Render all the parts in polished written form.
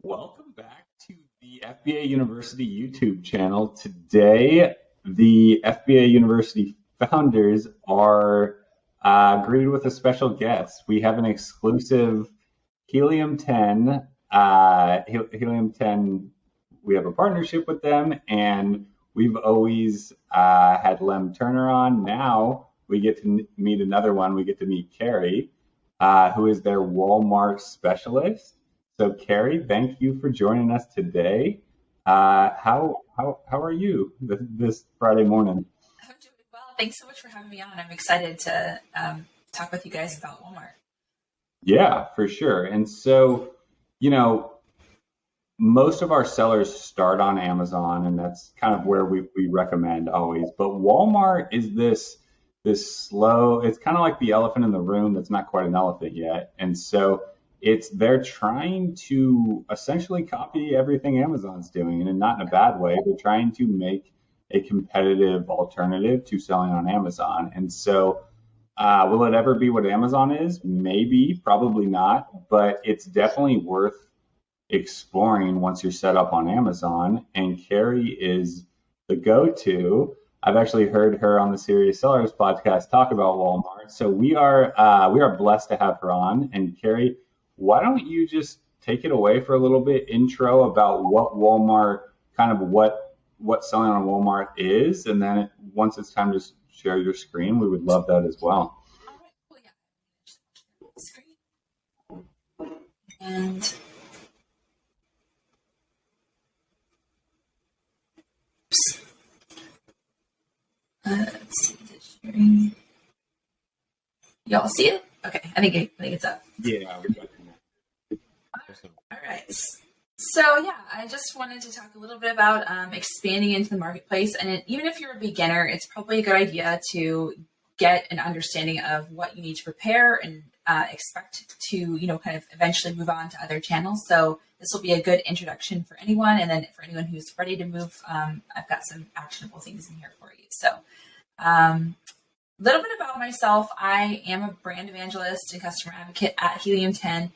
Welcome back to the FBA University YouTube channel. Today, the FBA University founders are greeted with a special guest. We have an exclusive Helium 10. Helium 10, we have a partnership with them, and we've always had Lem Turner on. Now we get to meet another one. We get to meet Carrie, who is their Walmart specialist. So, Carrie, thank you for joining us today. How are you this Friday morning? I'm doing well. Thanks so much for having me on. I'm excited to talk with you guys about Walmart. Yeah, for sure. And so, most of our sellers start on Amazon, and that's kind of where we recommend always. But Walmart is this slow. It's kind of like the elephant in the room that's not quite an elephant yet, and so they're trying to essentially copy everything Amazon's doing, and not in a bad way. They're trying to make a competitive alternative to selling on Amazon. And so, will it ever be what Amazon is? Maybe, probably not, but it's definitely worth exploring once you're set up on Amazon. And Carrie is the go-to. I've actually heard her on the Serious Sellers podcast talk about Walmart. So we are blessed to have her on. And Carrie, why don't you just take it away for a little bit, intro about what Walmart, kind of what selling on Walmart is, and then once it's time to share your screen, we would love that as well. All right, well, yeah. Screen. And let's see the sharing. Y'all see it? Okay, I think it's up. Yeah, we got you. All right. So yeah, I just wanted to talk a little bit about expanding into the marketplace. And even if you're a beginner, it's probably a good idea to get an understanding of what you need to prepare and expect to, kind of eventually move on to other channels. So this will be a good introduction for anyone. And then for anyone who's ready to move, I've got some actionable things in here for you. So a little bit about myself. I am a brand evangelist and customer advocate at Helium 10.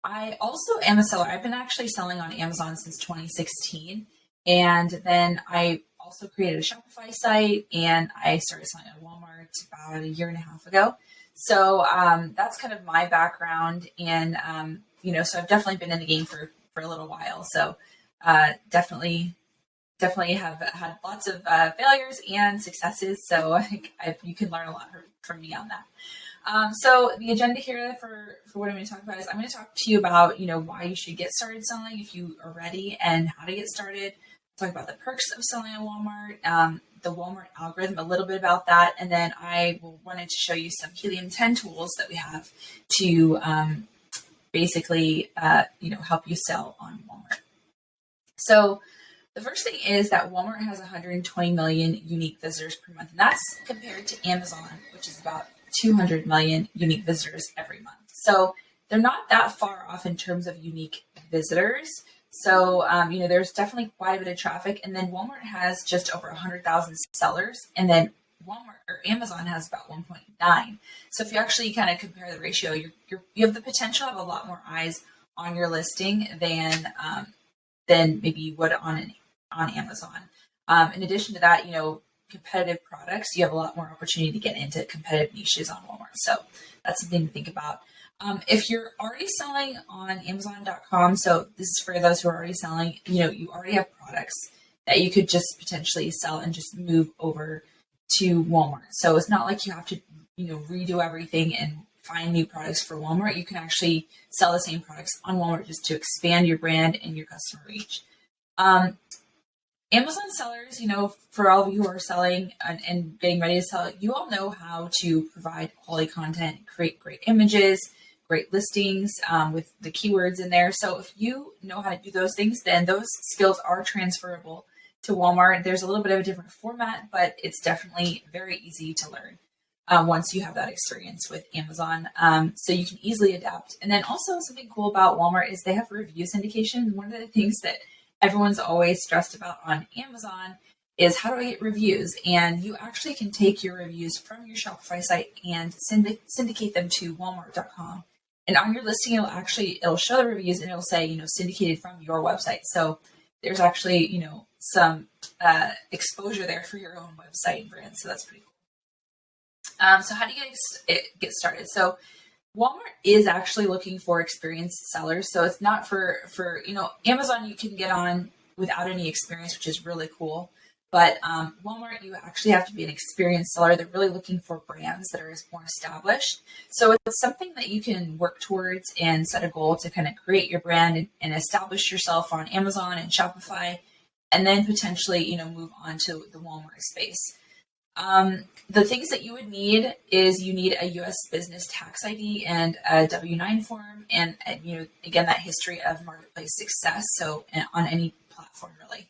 I also am a seller. I've been actually selling on Amazon since 2016. And then I also created a Shopify site, and I started selling at Walmart about a year and a half ago. So that's kind of my background. And, so I've definitely been in the game for a little while. So definitely have had lots of failures and successes. So you can learn a lot from me on that. So the agenda here for what I'm going to talk about is I'm going to talk to you about, why you should get started selling if you are ready, and how to get started. Talk about the perks of selling on Walmart, the Walmart algorithm, a little bit about that. And then I wanted to show you some Helium 10 tools that we have to basically, help you sell on Walmart. So the first thing is that Walmart has 120 million unique visitors per month. And that's compared to Amazon, which is about 200 million unique visitors every month. So they're not that far off in terms of unique visitors. So, there's definitely quite a bit of traffic. And then Walmart has just over 100,000 sellers. And then Amazon has about 1.9. So if you actually kind of compare the ratio, you have the potential to have a lot more eyes on your listing than maybe you would on Amazon. In addition to that, competitive products, you have a lot more opportunity to get into competitive niches on Walmart. So that's something to think about. If you're already selling on Amazon.com, so this is for those who are already selling, you already have products that you could just potentially sell and just move over to Walmart. So it's not like you have to, redo everything and find new products for Walmart. You can actually sell the same products on Walmart just to expand your brand and your customer reach. Amazon sellers, for all of you who are selling and getting ready to sell, you all know how to provide quality content, create great images, great listings with the keywords in there. So if you know how to do those things, then those skills are transferable to Walmart. There's a little bit of a different format, but it's definitely very easy to learn once you have that experience with Amazon. So you can easily adapt. And then also something cool about Walmart is they have review syndication. One of the things that everyone's always stressed about on Amazon is how do I get reviews? And you actually can take your reviews from your Shopify site and syndicate them to Walmart.com And on your listing, it'll show the reviews and it'll say, syndicated from your website. So there's actually, some exposure there for your own website and brand. So that's pretty cool. So how do you get started? So Walmart is actually looking for experienced sellers. So it's not for Amazon you can get on without any experience, which is really cool. But Walmart, you actually have to be an experienced seller. They're really looking for brands that are more established. So it's something that you can work towards and set a goal to kind of create your brand and establish yourself on Amazon and Shopify, and then potentially, move on to the Walmart space. The things that you would need is you need a U.S. business tax ID and a W-9 form, and again, that history of marketplace success. So on any platform, really.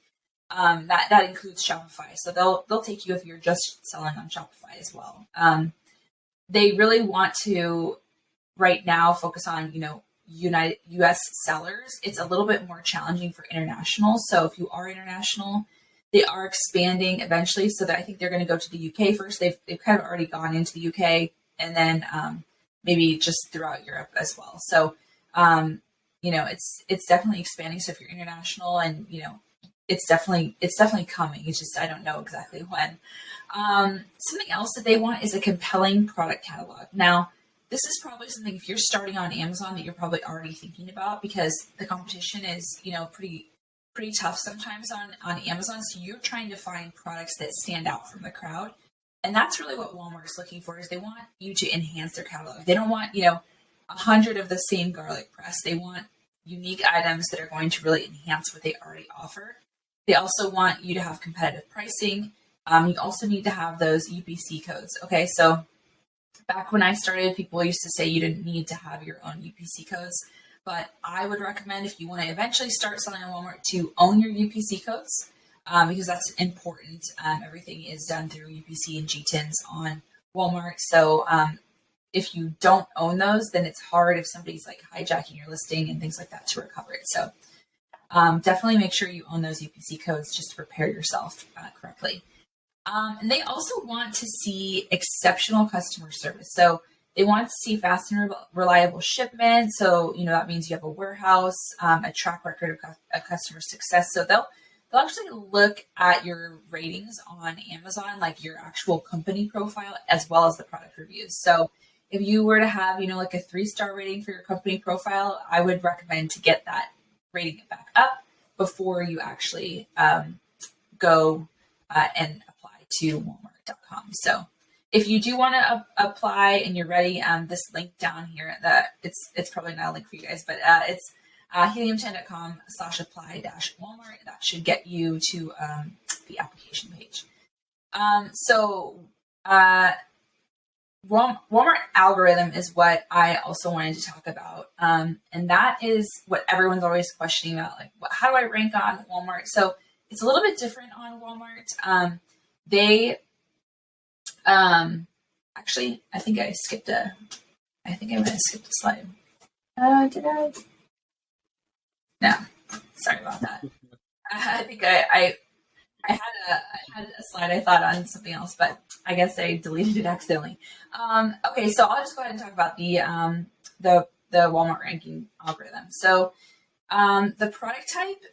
That includes Shopify. So they'll take you if you're just selling on Shopify as well. They really want to right now focus on, US sellers. It's a little bit more challenging for international. So if you are international, they are expanding eventually. So that I think they're going to go to the UK first. They've kind of already gone into the UK, and then maybe just throughout Europe as well. So, it's definitely expanding. So if you're international and, it's definitely coming. It's just, I don't know exactly when. Something else that they want is a compelling product catalog. Now, this is probably something, if you're starting on Amazon, that you're probably already thinking about, because the competition is, pretty tough sometimes on Amazon. So you're trying to find products that stand out from the crowd. And that's really what Walmart is looking for, is they want you to enhance their catalog. They don't want, 100 of the same garlic press. They want unique items that are going to really enhance what they already offer. They also want you to have competitive pricing. You also need to have those UPC codes. Okay, so back when I started, people used to say you didn't need to have your own UPC codes, but I would recommend, if you want to eventually start selling on Walmart, to own your UPC codes, because that's important. Everything is done through UPC and GTINs on Walmart. So if you don't own those, then it's hard if somebody's like hijacking your listing and things like that to recover it. So definitely make sure you own those UPC codes just to prepare yourself correctly. And they also want to see exceptional customer service. So they want to see fast and reliable shipment. So, that means you have a warehouse, a track record of customer success. So they'll actually look at your ratings on Amazon, like your actual company profile, as well as the product reviews. So if you were to have, like a 3-star rating for your company profile, I would recommend to get that rating it back up before you actually go and apply to Walmart.com. So if you do want to apply and you're ready, this link down here, that it's probably not a link for you guys, but it's helium10.com/apply-Walmart. That should get you to the application page. Walmart algorithm is what I also wanted to talk about. And that is what everyone's always questioning about, like, how do I rank on Walmart? So it's a little bit different on Walmart. Actually, I think I might have skipped a slide. Did I? No, sorry about that. I think I had a slide I thought on something else, but I guess I deleted it accidentally. Okay, so I'll just go ahead and talk about the Walmart ranking algorithm. So the product type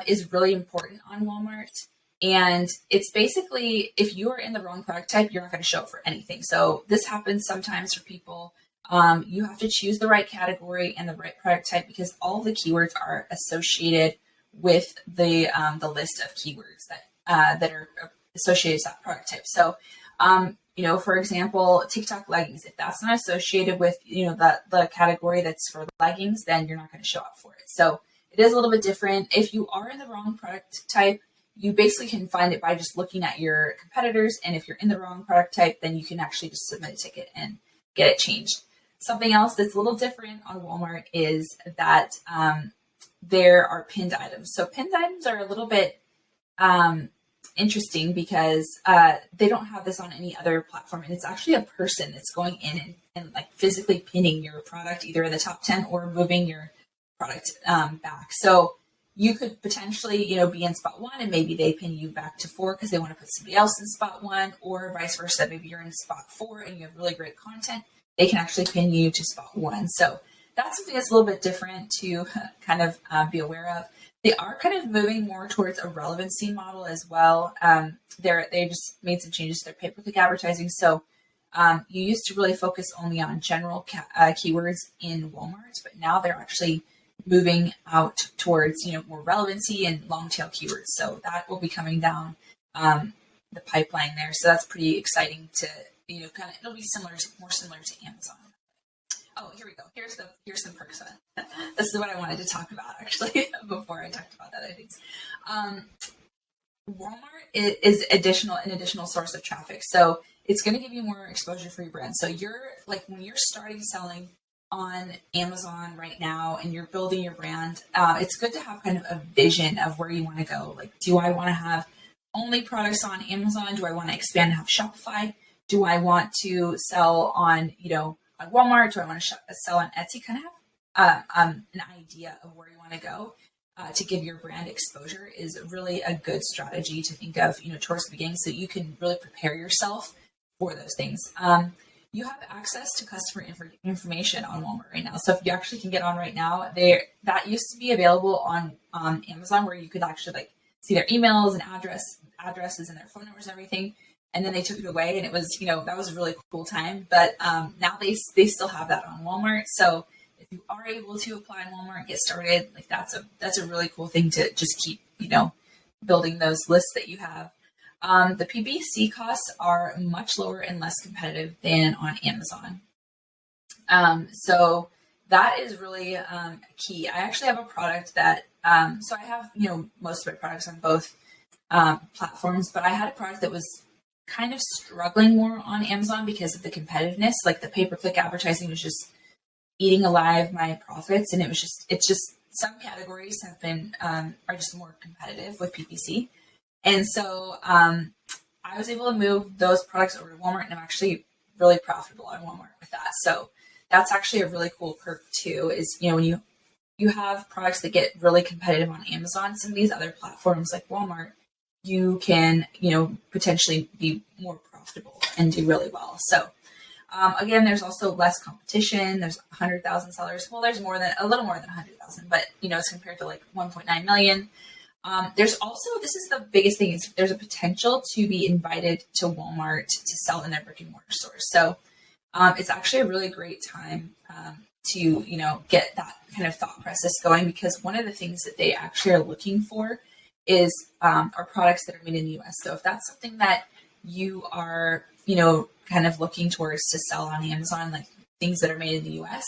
is really important on Walmart, and it's basically, if you are in the wrong product type, you're not going to show up for anything. So this happens sometimes for people. You have to choose the right category and the right product type, because all the keywords are associated with the list of keywords that are associated with that product type. So, for example, TikTok leggings, if that's not associated with, the category that's for leggings, then you're not going to show up for it. So it is a little bit different. If you are in the wrong product type, you basically can find it by just looking at your competitors. And if you're in the wrong product type, then you can actually just submit a ticket and get it changed. Something else that's a little different on Walmart is that there are pinned items. So pinned items are a little bit interesting because they don't have this on any other platform. And it's actually a person that's going in and like physically pinning your product either in the top 10 or moving your product back. So you could potentially, be in spot 1 and maybe they pin you back to 4 because they want to put somebody else in spot 1, or vice versa. Maybe you're in spot 4 and you have really great content. They can actually pin you to spot 1. So that's something that's a little bit different to kind of be aware of. They are kind of moving more towards a relevancy model as well. They just made some changes to their pay-per-click advertising. So you used to really focus only on general keywords in Walmart, but now they're actually moving out towards, more relevancy and long tail keywords. So that will be coming down the pipeline there. So that's pretty exciting to, it'll be more similar to Amazon. Oh, here we go. Here's some perks. This is what I wanted to talk about actually before I talked about other things. Walmart is an additional source of traffic. So it's going to give you more exposure for your brand. So when you're starting selling on Amazon right now and you're building your brand, it's good to have kind of a vision of where you want to go. Like, do I want to have only products on Amazon? Do I want to expand and have Shopify? Do I want to sell on, on Walmart? Do I want to sell on Etsy? Kind of have an idea of where you want to go to give your brand exposure is really a good strategy to think of, towards the beginning, so you can really prepare yourself for those things. You have access to customer information on Walmart right now. So if you actually can get on right now, that used to be available on Amazon, where you could actually see their emails and addresses and their phone numbers and everything. And then they took it away, and it was, that was a really cool time. But now they still have that on Walmart. So if you are able to apply on Walmart and get started, that's a really cool thing to just keep, building those lists that you have. The PPC costs are much lower and less competitive than on Amazon. So that is really key. I actually have a product that, so I have, most of my products on both platforms, but I had a product that was kind of struggling more on Amazon because of the competitiveness. Like the pay-per-click advertising was just eating alive my profits. And it's just some categories are just more competitive with PPC. And so I was able to move those products over to Walmart, and I'm actually really profitable on Walmart with that. So that's actually a really cool perk too, is, when you have products that get really competitive on Amazon, some of these other platforms like Walmart, you can, potentially be more profitable and do really well. So again, there's also less competition. There's 100,000 sellers. Well, there's a little more than 100,000, but, as compared to 1.9 million. There's also, this is the biggest thing, is there's a potential to be invited to Walmart to sell in their brick and mortar stores. So it's actually a really great time to, get that kind of thought process going, because one of the things that they actually are looking for is our products that are made in the US. So if that's something that you are, kind of looking towards to sell on Amazon, like things that are made in the US,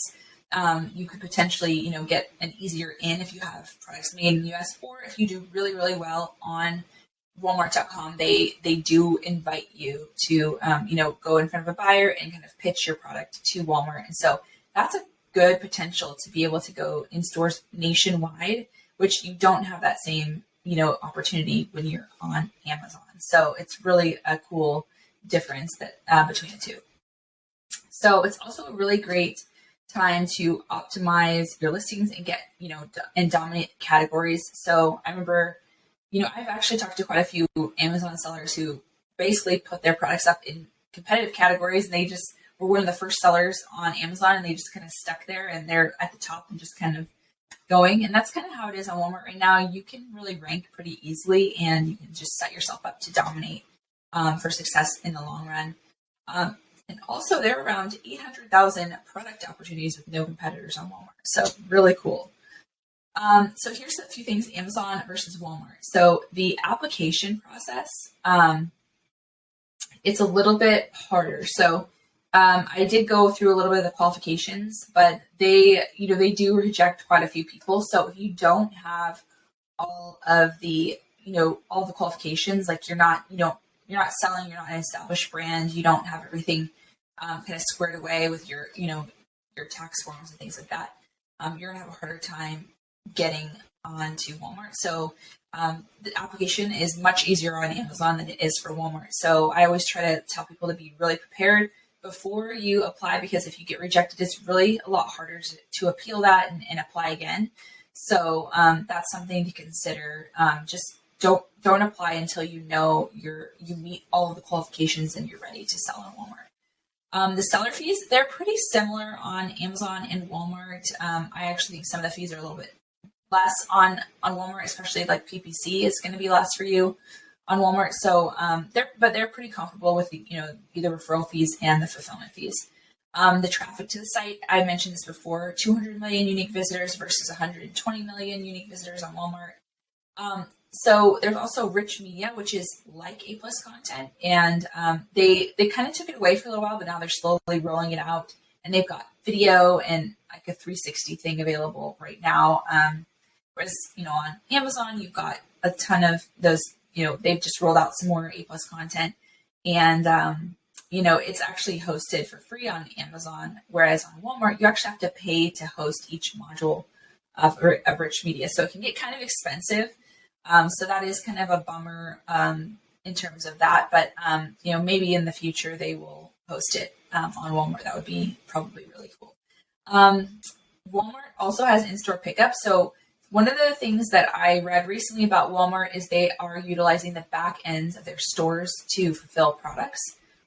you could potentially, get an easier in if you have products made in the US, or if you do really, really well on Walmart.com, they do invite you to, go in front of a buyer and kind of pitch your product to Walmart. And so that's a good potential to be able to go in stores nationwide, which you don't have that same, opportunity when you're on Amazon. So it's really a cool difference that between the two. So it's also a really great time to optimize your listings and get, and dominate categories. So I remember, I've actually talked to quite a few Amazon sellers who basically put their products up in competitive categories, and they just were one of the first sellers on Amazon, and they just kind of stuck there, and they're at the top and just kind of going. And that's kind of how it is on Walmart right now. You can really rank pretty easily, and you can just set yourself up to dominate for success in the long run. And also, there are around 800,000 product opportunities with no competitors on Walmart. So really cool. So here's a few things, Amazon versus Walmart. So the application process, it's a little bit harder. So I did go through a little bit of the qualifications, but they do reject quite a few people. So if you don't have all of the, all the qualifications, like you're not selling, you're not an established brand, you don't have everything kind of squared away with your, your tax forms and things like that, you're gonna have a harder time getting onto Walmart. So the application is much easier on Amazon than it is for Walmart. So I always try to tell people to be really prepared before you apply, because if you get rejected, it's really a lot harder to appeal that and apply again. So that's something to consider. Just don't apply until you meet all of the qualifications and you're ready to sell on Walmart. The seller fees, they're pretty similar on Amazon and Walmart. I actually think some of the fees are a little bit less on Walmart, especially like PPC is going to be less for you on Walmart. So they're pretty comparable with the referral fees and the fulfillment fees. The traffic to the site, I mentioned this before, 200 million unique visitors versus 120 million unique visitors on Walmart. So there's also rich media, which is like A+ content, and they kind of took it away for a little while, but now they're slowly rolling it out, and they've got video and like a 360 thing available right now. Whereas on Amazon, you've got a ton of those. They've just rolled out some more A+ content, and it's actually hosted for free on Amazon, whereas on Walmart, you actually have to pay to host each module of rich media, so it can get kind of expensive. So that is kind of a bummer in terms of that, but maybe in the future they will host it on Walmart. That would be probably really cool. Walmart also has in-store pickup. So one of the things that I read recently about Walmart is they are utilizing the back ends of their stores to fulfill products,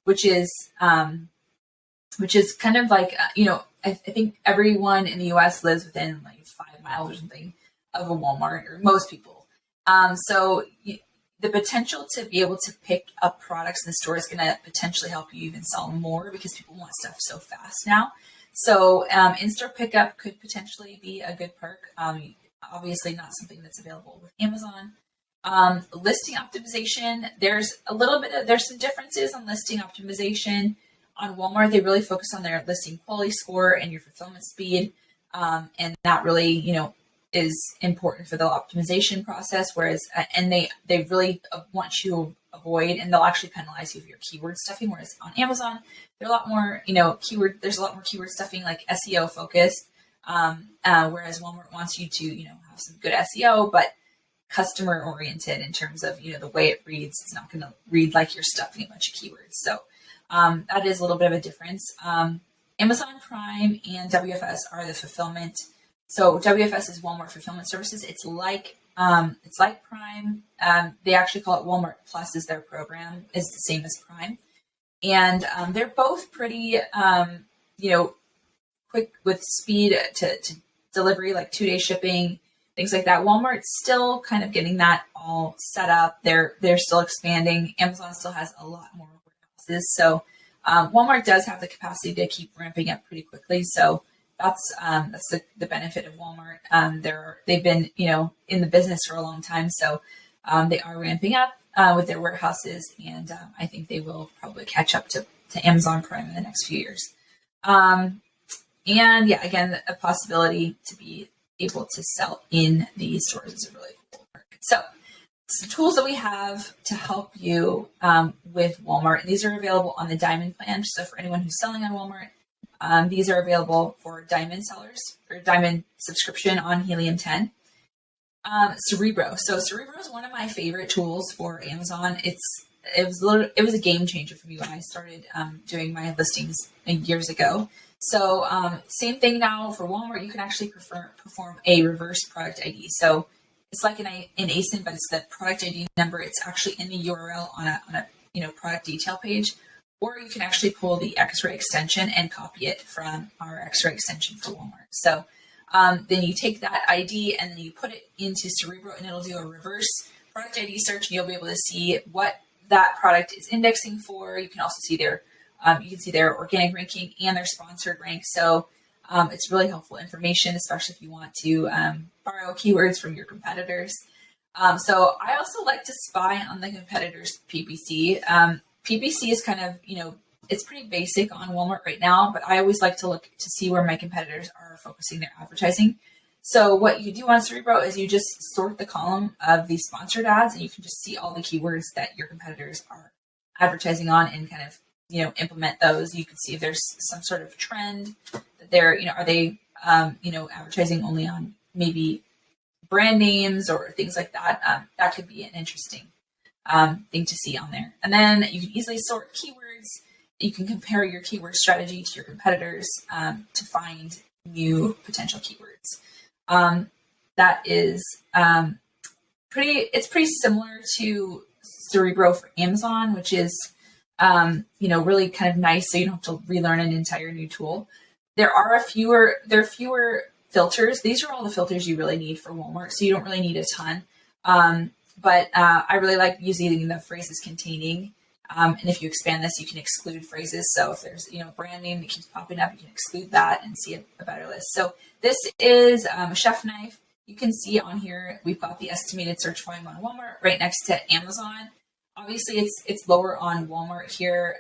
which is kind of like I think everyone in the U.S. lives within like 5 miles or something of a Walmart, or most people. So the potential to be able to pick up products in the store is going to potentially help you even sell more because people want stuff so fast now. So in-store pickup could potentially be a good perk. Obviously not something that's available with Amazon. Listing optimization, there's some differences on listing optimization. On Walmart, they really focus on their listing quality score and your fulfillment speed. And that really, is important for the optimization process, whereas and they really want you to avoid, and they'll actually penalize you for your keyword stuffing, whereas on Amazon there's a lot more keyword stuffing, like SEO focused, whereas Walmart wants you to have some good SEO but customer oriented in terms of the way it reads. It's not going to read like you're stuffing a bunch of keywords, so that is a little bit of a difference. Amazon Prime and WFS are the fulfillment. So WFS is Walmart Fulfillment Services. It's like Prime. They actually call it Walmart Plus is their program. Is the same as Prime, and they're both pretty quick with speed to delivery, like 2-day shipping, things like that. Walmart's still kind of getting that all set up. They're still expanding. Amazon still has a lot more warehouses, so Walmart does have the capacity to keep ramping up pretty quickly. So that's the benefit of Walmart. They've been in the business for a long time, so they are ramping up with their warehouses, and I think they will probably catch up to Amazon Prime in the next few years. And yeah, again, a possibility to be able to sell in these stores is a really cool perk. So some tools that we have to help you with Walmart, and these are available on the Diamond plan. So for anyone who's selling on Walmart, these are available for Diamond sellers or Diamond subscription on Helium 10. Cerebro. So Cerebro is one of my favorite tools for Amazon. It was a game changer for me when I started doing my listings years ago. So same thing now for Walmart. You can actually perform a reverse product ID. So it's like an ASIN, but it's the product ID number. It's actually in the URL on a product detail page. Or you can actually pull the XRay extension and copy it from our XRay extension for Walmart. So then you take that ID and then you put it into Cerebro, and it'll do a reverse product ID search, and you'll be able to see what that product is indexing for. You can also see their organic ranking and their sponsored rank. So it's really helpful information, especially if you want to borrow keywords from your competitors. So I also like to spy on the competitors' PPC. PPC is kind of, it's pretty basic on Walmart right now, but I always like to look to see where my competitors are focusing their advertising. So what you do on Cerebro is you just sort the column of the sponsored ads, and you can just see all the keywords that your competitors are advertising on and kind of, implement those. You can see if there's some sort of trend that they're, are they, advertising only on maybe brand names or things like that. That could be an interesting thing to see on there. And then you can easily sort keywords. You can compare your keyword strategy to your competitors to find new potential keywords. That is it's pretty similar to Cerebro for Amazon, which is really kind of nice, so you don't have to relearn an entire new tool. There are fewer filters. These are all the filters you really need for Walmart, so you don't really need a ton. But I really like using the phrases containing. And if you expand this, you can exclude phrases. So if there's a brand name that keeps popping up, you can exclude that and see a better list. So this is a chef knife. You can see on here we've got the estimated search volume on Walmart right next to Amazon. Obviously, it's lower on Walmart here.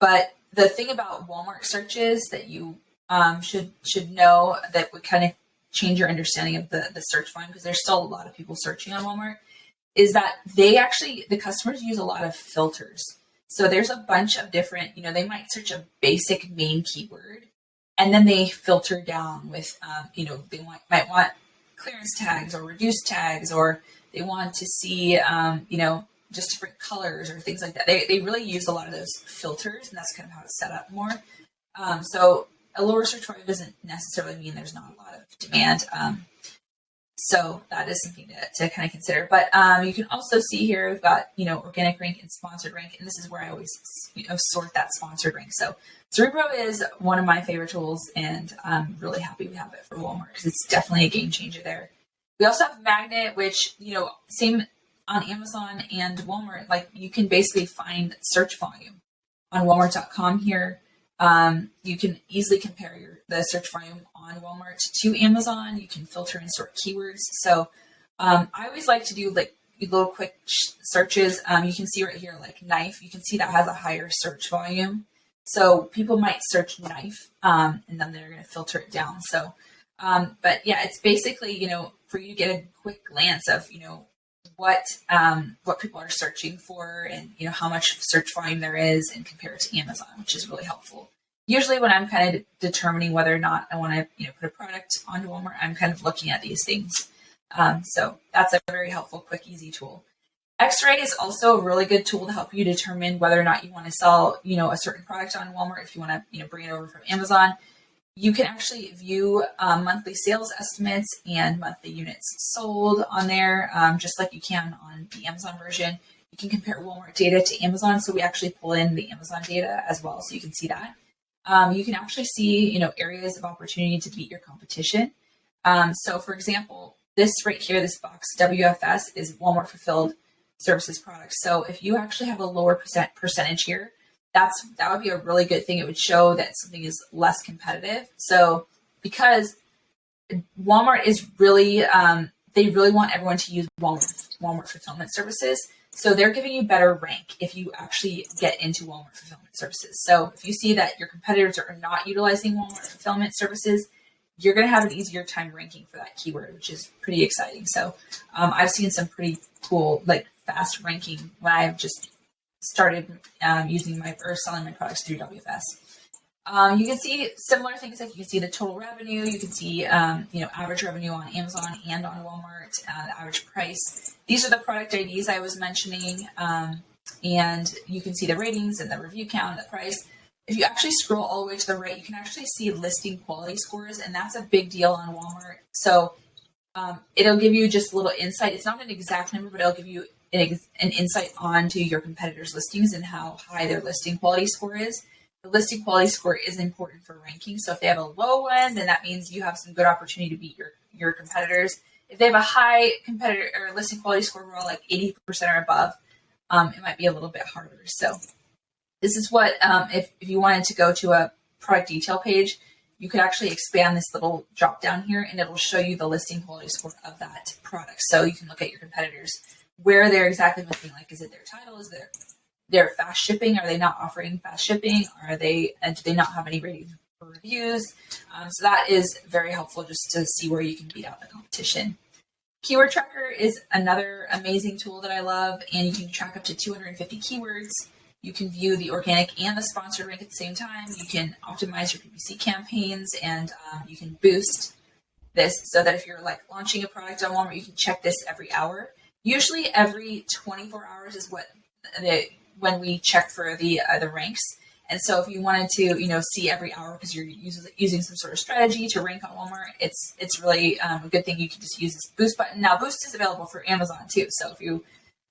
But the thing about Walmart searches that you should know that would kind of change your understanding of the search volume, because there's still a lot of people searching on Walmart, is that the customers use a lot of filters. So there's a bunch of different, they might search a basic main keyword, and then they filter down with, they might want clearance tags or reduced tags, or they want to see, just different colors or things like that. They really use a lot of those filters, and that's kind of how it's set up more. So a lower search volume doesn't necessarily mean there's not a lot of demand. So that is something to kind of consider. But you can also see here we've got organic rank and sponsored rank, and this is where I always sort that sponsored rank. So Cerebrum is one of my favorite tools, and I'm really happy we have it for Walmart because it's definitely a game changer there. We also have Magnet, which same on Amazon and Walmart. Like, you can basically find search volume on Walmart.com here. You can easily compare the search volume on Walmart to Amazon. You can filter and sort keywords. So I always like to do like little quick searches. You can see right here, like knife. You can see that has a higher search volume. So people might search knife, and then they're going to filter it down. So, but yeah, it's basically, for you to get a quick glance of, what people are searching for, and how much search volume there is, and compare it to Amazon, which is really helpful. Usually when I'm kind of determining whether or not I want to put a product onto Walmart, I'm kind of looking at these things. So that's a very helpful, quick, easy tool. XRay is also a really good tool to help you determine whether or not you want to sell a certain product on Walmart. If you want to bring it over from Amazon, you can actually view monthly sales estimates and monthly units sold on there, just like you can on the Amazon version. You can compare Walmart data to Amazon, so we actually pull in the Amazon data as well, so you can see that. You can actually see areas of opportunity to beat your competition. So, for example, this right here, this box WFS is Walmart fulfilled services products. So if you actually have a lower percentage here, that would be a really good thing. It would show that something is less competitive. So because Walmart is really, they really want everyone to use Walmart fulfillment services. So they're giving you better rank if you actually get into Walmart fulfillment services. So if you see that your competitors are not utilizing Walmart fulfillment services, you're going to have an easier time ranking for that keyword, which is pretty exciting. So I've seen some pretty cool, like fast ranking when I've just started selling my products through WFS. You can see similar things, like you can see the total revenue, you can see average revenue on Amazon and on Walmart, the average price. These are the product IDs I was mentioning, and you can see the ratings and the review count and the price. If you actually scroll all the way to the right, you can actually see listing quality scores, and that's a big deal on Walmart. So it'll give you just a little insight. It's not an exact number, but it'll give you an insight onto your competitors' listings and how high their listing quality score is. The listing quality score is important for ranking. So if they have a low one, then that means you have some good opportunity to beat your competitors. If they have a high competitor or listing quality score, we're all like 80% or above, it might be a little bit harder. So this is what, if you wanted to go to a product detail page, you could actually expand this little drop down here, and it'll show you the listing quality score of that product. So you can look at your competitors, where they're exactly listing. Like, is it their title? Is their fast shipping? Are they not offering fast shipping? Do they not have any ratings or reviews? So that is very helpful just to see where you can beat out the competition. Keyword Tracker is another amazing tool that I love, and you can track up to 250 keywords. You can view the organic and the sponsored rank at the same time. You can optimize your PPC campaigns, and you can boost this so that if you're like launching a product on Walmart, you can check this every hour. Usually every 24 hours is when we check for the ranks. And so if you wanted to, see every hour because you're using some sort of strategy to rank on Walmart, it's really a good thing. You can just use this boost button. Now, boost is available for Amazon too. So if you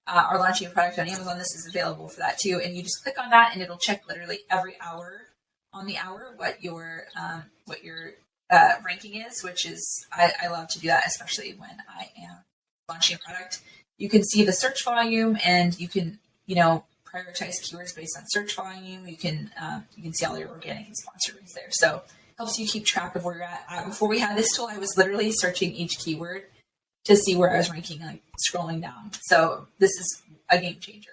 are launching a product on Amazon, this is available for that too. And you just click on that and it'll check literally every hour on the hour what your ranking is, which is, I love to do that, especially when I am launching a product. You can see the search volume and you can, prioritize keywords based on search volume. You can see all your organic and sponsored links there. So it helps you keep track of where you're at. Before we had this tool, I was literally searching each keyword to see where I was ranking, like scrolling down. So this is a game changer.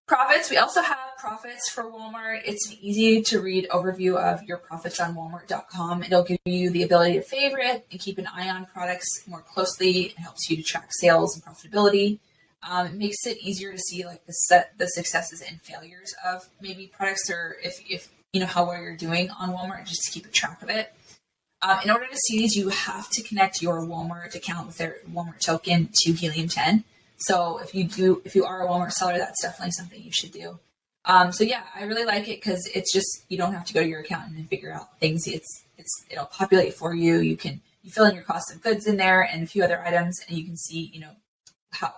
Profits. We also have profits for Walmart. It's an easy to read overview of your profits on Walmart.com. It'll give you the ability to favorite and keep an eye on products more closely. It helps you to track sales and profitability. It makes it easier to see like the successes and failures of maybe products, or if how well you're doing on Walmart, just to keep a track of it. In order to see these, you have to connect your Walmart account with their Walmart token to Helium 10. So if you are a Walmart seller, that's definitely something you should do. So yeah, I really like it because it's just, you don't have to go to your accountant and figure out things. It'll populate for you. You fill in your cost of goods in there and a few other items, and you can see,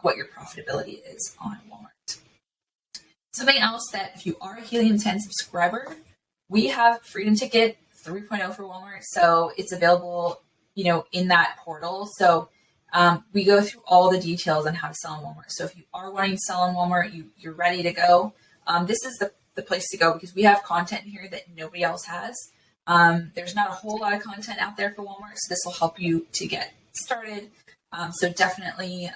what your profitability is on Walmart. Something else that if you are a Helium 10 subscriber, we have Freedom Ticket 3.0 for Walmart. So it's available, in that portal. So we go through all the details on how to sell on Walmart. So if you are wanting to sell on Walmart, you're ready to go. This is the place to go because we have content here that nobody else has. There's not a whole lot of content out there for Walmart, so this will help you to get started. So definitely,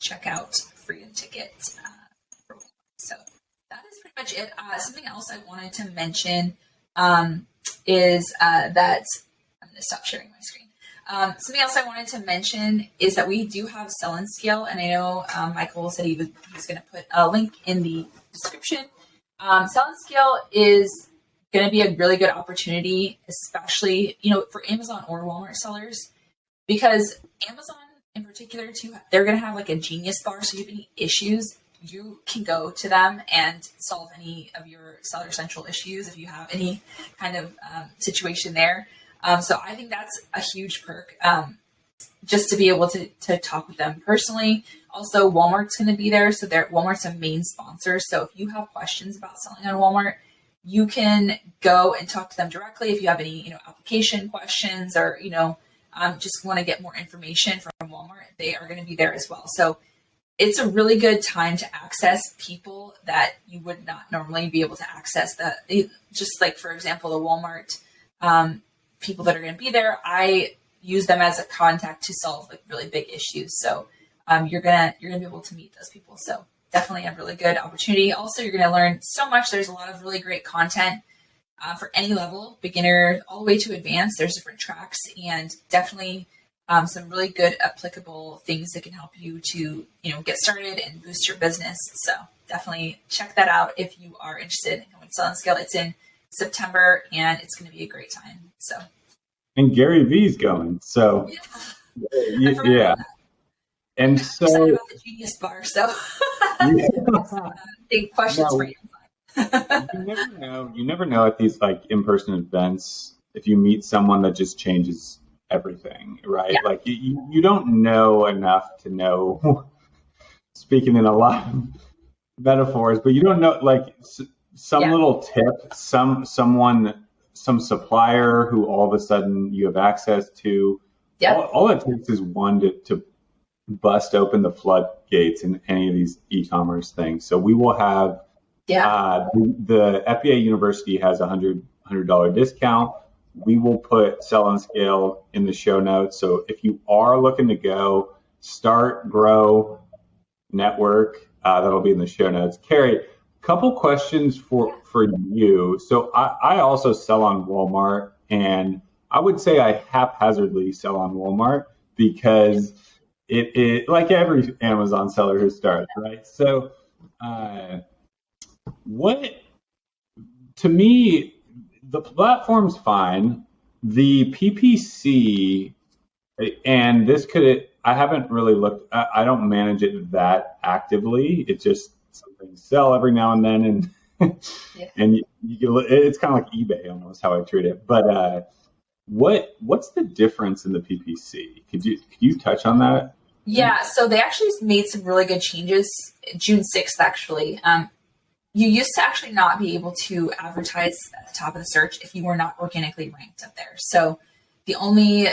check out Freedom Ticket for Walmart. So that is pretty much it. Something else I wanted to mention is that I'm going to stop sharing my screen. Something else I wanted to mention is that we do have Sell and Scale, and I know Michael said he was going to put a link in the description. Sell and Scale is going to be a really good opportunity, especially for Amazon or Walmart sellers, because Amazon in particular too, they're going to have like a genius bar. So if you have any issues, you can go to them and solve any of your Seller Central issues if you have any kind of situation there. So I think that's a huge perk, just to be able to talk with them personally. Also, Walmart's going to be there. So Walmart's a main sponsor. So if you have questions about selling on Walmart, you can go and talk to them directly. If you have any, application questions or, just want to get more information from Walmart, they are going to be there as well. So it's a really good time to access people that you would not normally be able to access. Just like, for example, the Walmart people that are going to be there, I use them as a contact to solve like really big issues. So you're gonna be able to meet those people. So definitely a really good opportunity. Also, you're going to learn so much. There's a lot of really great content for any level, beginner all the way to advanced. There's different tracks and definitely some really good applicable things that can help you to, get started and boost your business. So definitely check that out if you are interested in going Sell and Scale. It's in September and it's going to be a great time. So. And Gary V's going. So yeah. And I'm so excited about the Genius Bar. So big questions for you. You never know at these like in-person events if you meet someone that just changes everything, right? Yeah. Like you don't know enough to know, speaking in a lot of metaphors, but you don't know like some little tip, some supplier who all of a sudden you have access to. Yeah. All it takes is one to bust open the floodgates in any of these e-commerce things. So we will have the FBA University has a $100 discount. We will put Sell and Scale in the show notes. So if you are looking to go start, grow, network, that'll be in the show notes. Carrie, couple questions for you. So I also sell on Walmart, and I would say I haphazardly sell on Walmart because it like every Amazon seller who starts, right? So to me, the platform's fine. The PPC, and I haven't really looked, I don't manage it that actively. It's just something sell every now and then. And it's kind of like eBay almost how I treat it. But what's the difference in the PPC? Could you touch on that? Yeah, so they actually made some really good changes June 6th, actually. You used to actually not be able to advertise at the top of the search if you were not organically ranked up there. So the only,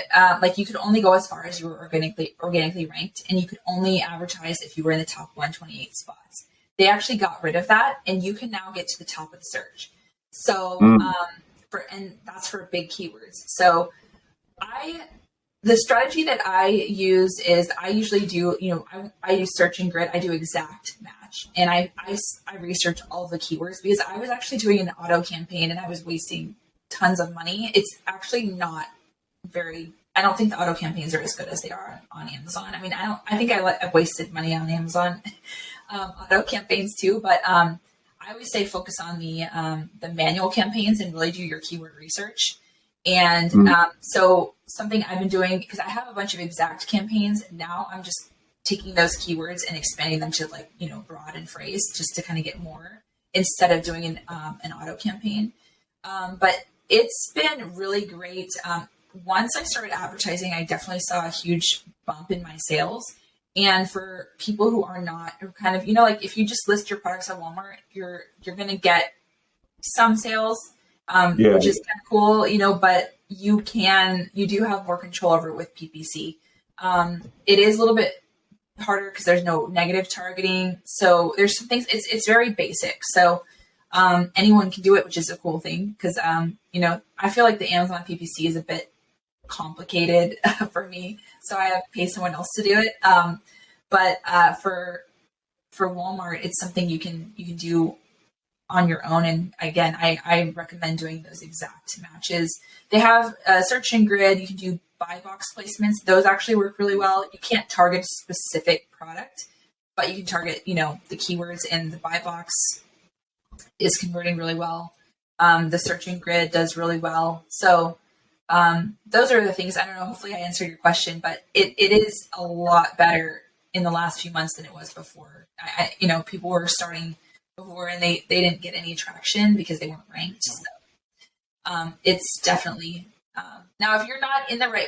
you could only go as far as you were organically ranked, and you could only advertise if you were in the top 128 spots. They actually got rid of that, and you can now get to the top of the search. So, and that's for big keywords. So the strategy that I use is I usually do, I use search and grid. I do exact match, and I research all the keywords because I was actually doing an auto campaign and I was wasting tons of money. It's actually not I don't think the auto campaigns are as good as they are on Amazon. I mean, I think I've wasted money on Amazon auto campaigns too, but I always say focus on the manual campaigns and really do your keyword research. And so something I've been doing, because I have a bunch of exact campaigns, now I'm just taking those keywords and expanding them to broad and phrase just to kind of get more instead of doing an auto campaign. But it's been really great. Once I started advertising, I definitely saw a huge bump in my sales. And for people who are not kind of, if you just list your products on Walmart, you're going to get some sales. Which is kind of cool, but you do have more control over it with PPC. It is a little bit harder because there's no negative targeting. So there's some things, it's very basic. So anyone can do it, which is a cool thing because, I feel like the Amazon PPC is a bit complicated for me. So I have to pay someone else to do it. But for Walmart, it's something you can do on your own. And again, I recommend doing those exact matches. They have a search and grid. You can do buy box placements. Those actually work really well. You can't target a specific product, but you can target, the keywords, and the buy box is converting really well. The search and grid does really well. So those are the things. I don't know, hopefully I answered your question, but it is a lot better in the last few months than it was before. People were starting before and they didn't get any traction because they weren't ranked. So it's definitely now if you're not in the right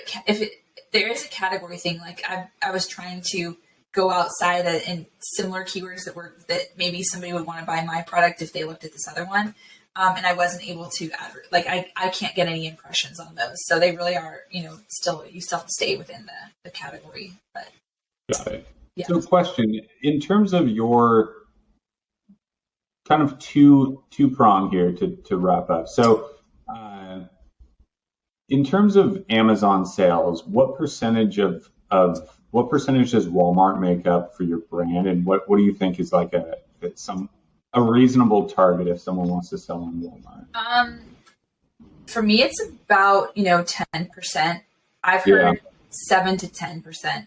there is a category thing. Like I was trying to go outside in similar keywords that maybe somebody would want to buy my product if they looked at this other one, and I wasn't able to I can't get any impressions on those. So they really are you still have to stay within the category. But got it. Yeah. So question, in terms of your kind of two prong here to wrap up. So, in terms of Amazon sales, what percentage does Walmart make up for your brand, and what do you think is like a reasonable target if someone wants to sell on Walmart? For me, it's about 10%. I've heard 7 to 10%,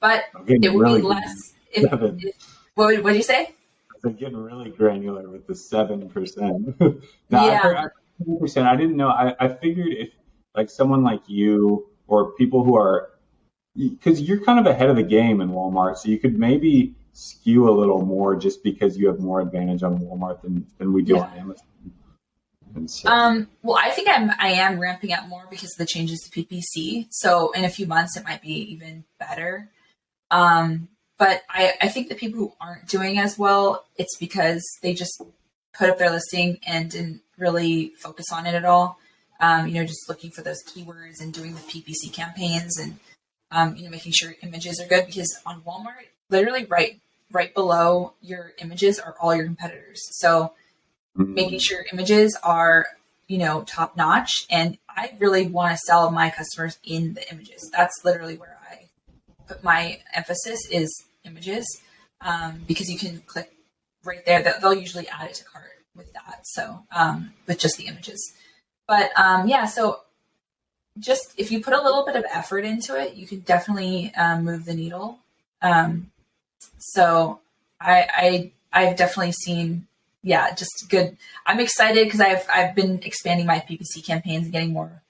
but it would be less. What did you say? They're getting really granular with the 7%. Now, yeah. I heard 7%. I didn't know. I figured if like someone like you or people who are, because you're kind of ahead of the game in Walmart, so you could maybe skew a little more just because you have more advantage on Walmart than we do on Amazon. And so, well, I think I am ramping up more because of the changes to PPC. So in a few months, it might be even better. But I think the people who aren't doing as well, it's because they just put up their listing and didn't really focus on it at all. Just looking for those keywords and doing the PPC campaigns and, making sure images are good, because on Walmart, literally right below your images are all your competitors. So making sure images are, top notch. And I really want to sell my customers in the images. That's literally where I put my emphasis is images, because you can click right there. They'll usually add it to cart with that. So with just the images, but so just if you put a little bit of effort into it, you can definitely move the needle. So I've definitely seen, just good. I'm excited because I've been expanding my PPC campaigns and getting more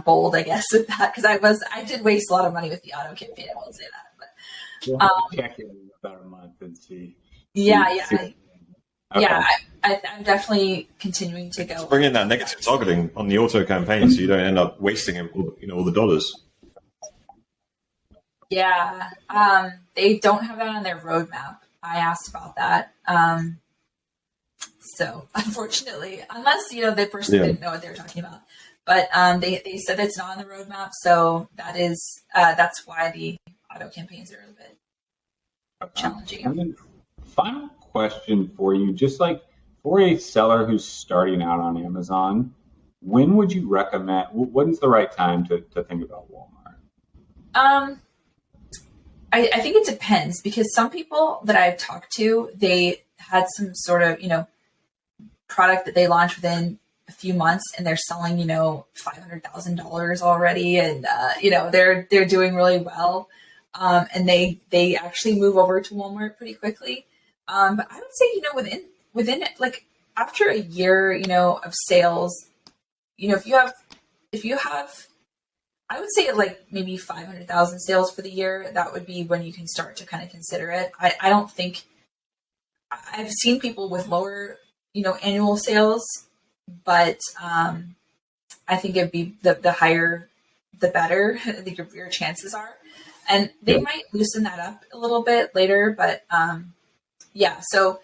bold, I guess, with that, because I did waste a lot of money with the auto campaign. I won't say that, but check in about a month and see. I'm definitely continuing to go. Bring in that negative targeting on the auto campaign, so you don't end up wasting all the dollars. Yeah, they don't have that on their roadmap. I asked about that. So unfortunately, unless, the person didn't know what they were talking about, but they said it's not on the roadmap. So that's why the auto campaigns are a bit challenging. And then final question for you, just like for a seller who's starting out on Amazon, when would you recommend, when's the right time to think about Walmart? I think it depends, because some people that I've talked to, they had some sort of, product that they launched within a few months and they're selling, $500,000 already. And, they're doing really well. And they actually move over to Walmart pretty quickly. But I would say, within like after a year, of sales, if you have, I would say like maybe 500,000 sales for the year, that would be when you can start to kind of consider it. I don't think I've seen people with lower, annual sales, but I think it'd be the higher, the better your chances are. And they might loosen that up a little bit later, but so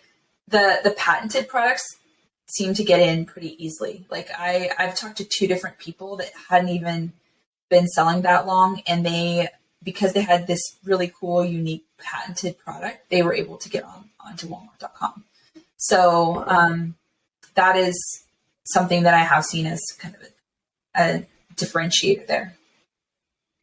the patented products seem to get in pretty easily. Like I've talked to 2 different people that hadn't even been selling that long, and because they had this really cool, unique patented product, they were able to get onto Walmart.com. So that is something that I have seen as kind of a differentiator there.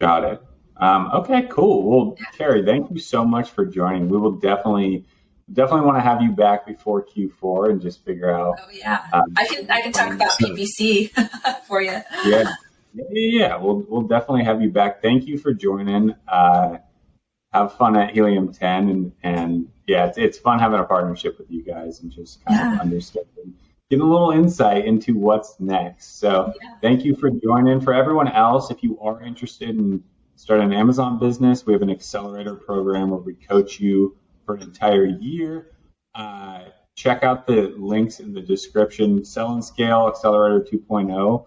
Got it. Okay, cool. Well, Carrie, thank you so much for joining. We will definitely want to have you back before Q4 and just figure out. Oh yeah, I can talk about PPC for you. Yeah. We'll definitely have you back. Thank you for joining. Have fun at Helium 10, and it's fun having a partnership with you guys and just kind of understanding, getting a little insight into what's next. So thank you for joining. For everyone else, if you are interested in starting an Amazon business, we have an accelerator program where we coach you for an entire year. Check out the links in the description. Sell and Scale Accelerator 2.0.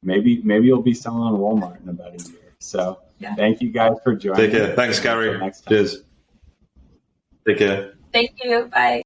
Maybe you'll be selling on Walmart in about a year. So thank you guys for joining. Take care. Thanks, Gary. Cheers. Take care. Thank you. Bye.